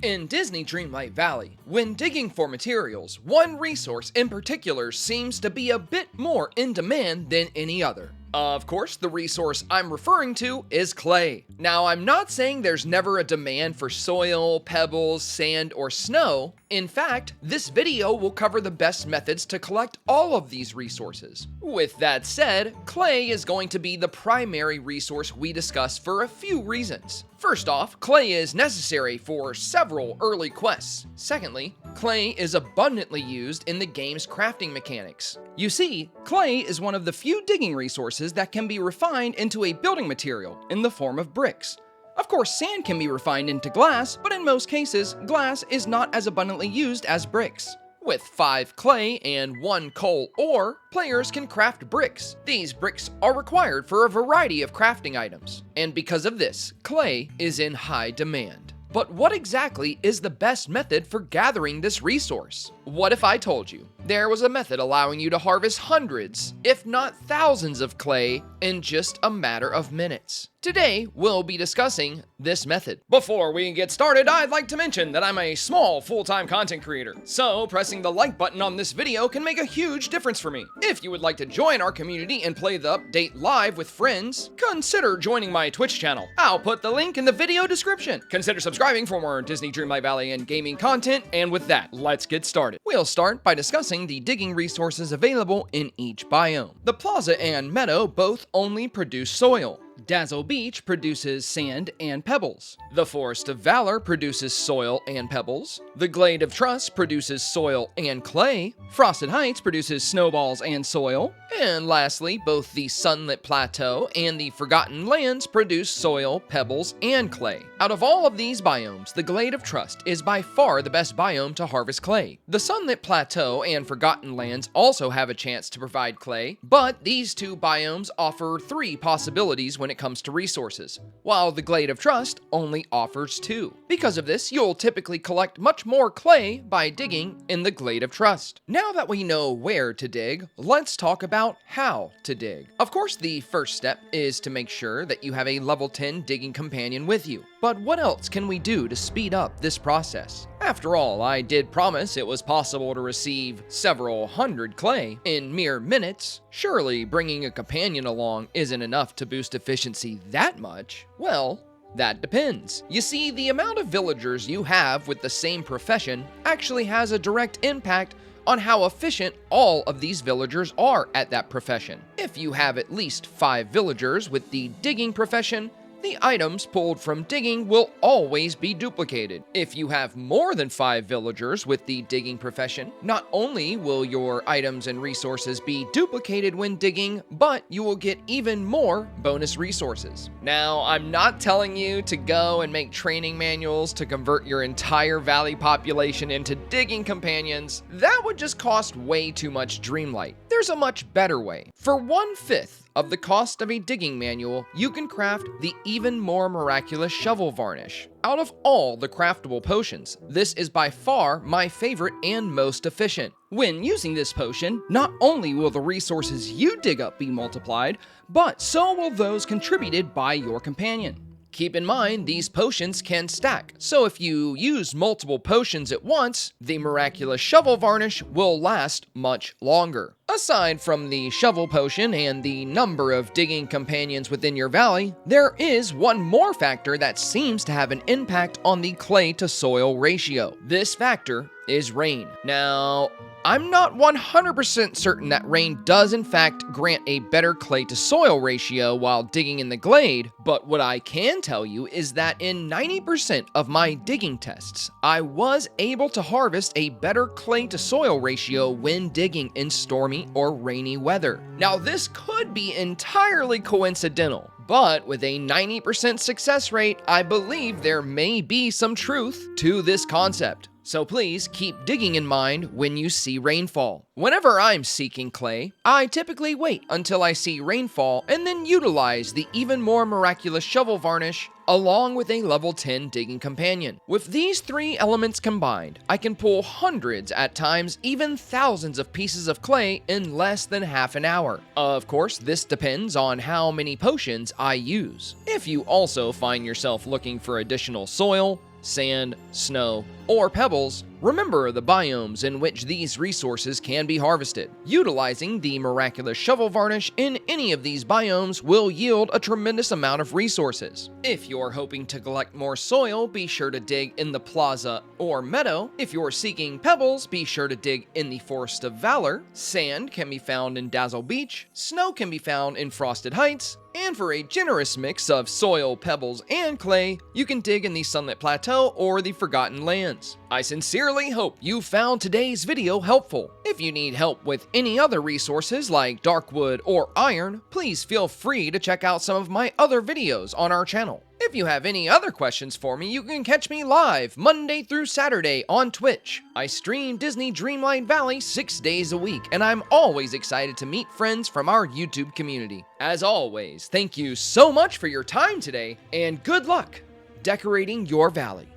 In Disney Dreamlight Valley, when digging for materials, one resource in particular seems to be a bit more in demand than any other. Of course, the resource I'm referring to is clay. Now, I'm not saying there's never a demand for soil, pebbles, sand, or snow. In fact, this video will cover the best methods to collect all of these resources. With that said, clay is going to be the primary resource we discuss for a few reasons. First off, clay is necessary for several early quests. Secondly, clay is abundantly used in the game's crafting mechanics. You see, clay is one of the few digging resources that can be refined into a building material in the form of bricks. Of course, sand can be refined into glass, but in most cases, glass is not as abundantly used as bricks. With 5 clay and 1 coal ore, players can craft bricks. These bricks are required for a variety of crafting items, and because of this, clay is in high demand. But what exactly is the best method for gathering this resource? What if I told you there was a method allowing you to harvest hundreds, if not thousands of clay in just a matter of minutes? Today, we'll be discussing this method. Before we get started, I'd like to mention that I'm a small full-time content creator, so pressing the like button on this video can make a huge difference for me. If you would like to join our community and play the update live with friends, consider joining my Twitch channel. I'll put the link in the video description. Consider subscribing for more Disney Dreamlight Valley and gaming content, and with that, let's get started. We'll start by discussing the digging resources available in each biome. The Plaza and Meadow both only produce soil. Dazzle Beach produces sand and pebbles. The Forest of Valor produces soil and pebbles. The Glade of Trust produces soil and clay. Frosted Heights produces snowballs and soil. And lastly, both the Sunlit Plateau and the Forgotten Lands produce soil, pebbles, and clay. Out of all of these biomes, the Glade of Trust is by far the best biome to harvest clay. The Sunlit Plateau and Forgotten Lands also have a chance to provide clay, but these two biomes offer 3 possibilities when it comes to resources, while the Glade of Trust only offers 2. Because of this, you'll typically collect much more clay by digging in the Glade of Trust. Now that we know where to dig, let's talk about how to dig. Of course, the first step is to make sure that you have a level 10 digging companion with you. But what else can we do to speed up this process? After all, I did promise it was possible to receive several hundred clay in mere minutes. Surely bringing a companion along isn't enough to boost efficiency that much? Well, that depends. You see, the amount of villagers you have with the same profession actually has a direct impact on how efficient all of these villagers are at that profession. If you have at least 5 villagers with the digging profession, the items pulled from digging will always be duplicated. If you have more than 5 villagers with the digging profession, not only will your items and resources be duplicated when digging, but you will get even more bonus resources. Now, I'm not telling you to go and make training manuals to convert your entire valley population into digging companions. That would just cost way too much Dreamlight. There's a much better way. For 1/5 of the cost of a digging manual, you can craft the even more miraculous shovel varnish. Out of all the craftable potions, this is by far my favorite and most efficient. When using this potion, not only will the resources you dig up be multiplied, but so will those contributed by your companion. Keep in mind, these potions can stack, so if you use multiple potions at once, the miraculous shovel varnish will last much longer. Aside from the shovel potion and the number of digging companions within your valley, there is one more factor that seems to have an impact on the clay to soil ratio. This factor is rain. Now, I'm not 100% certain that rain does in fact grant a better clay to soil ratio while digging in the glade, but what I can tell you is that in 90% of my digging tests, I was able to harvest a better clay to soil ratio when digging in stormy or rainy weather. Now, this could be entirely coincidental, but with a 90% success rate, I believe there may be some truth to this concept. So please keep digging in mind when you see rainfall. Whenever I'm seeking clay, I typically wait until I see rainfall and then utilize the even more miraculous shovel varnish along with a level 10 digging companion. With these 3 elements combined, I can pull hundreds, at times even thousands of pieces of clay in less than half an hour. Of course, this depends on how many potions I use. If you also find yourself looking for additional soil, sand, snow, or pebbles, remember the biomes in which these resources can be harvested. Utilizing the Miraculous shovel varnish in any of these biomes will yield a tremendous amount of resources. If you're hoping to collect more soil, be sure to dig in the plaza or meadow. If you're seeking pebbles, be sure to dig in the Forest of Valor. Sand can be found in Dazzle Beach. Snow can be found in Frosted Heights. And for a generous mix of soil, pebbles, and clay, you can dig in the Sunlit Plateau or the Forgotten Lands. I sincerely hope you found today's video helpful. If you need help with any other resources like darkwood or iron, please feel free to check out some of my other videos on our channel. If you have any other questions for me, you can catch me live Monday through Saturday on Twitch. I stream Disney Dreamlight Valley 6 days a week, and I'm always excited to meet friends from our YouTube community. As always, thank you so much for your time today, and good luck decorating your valley.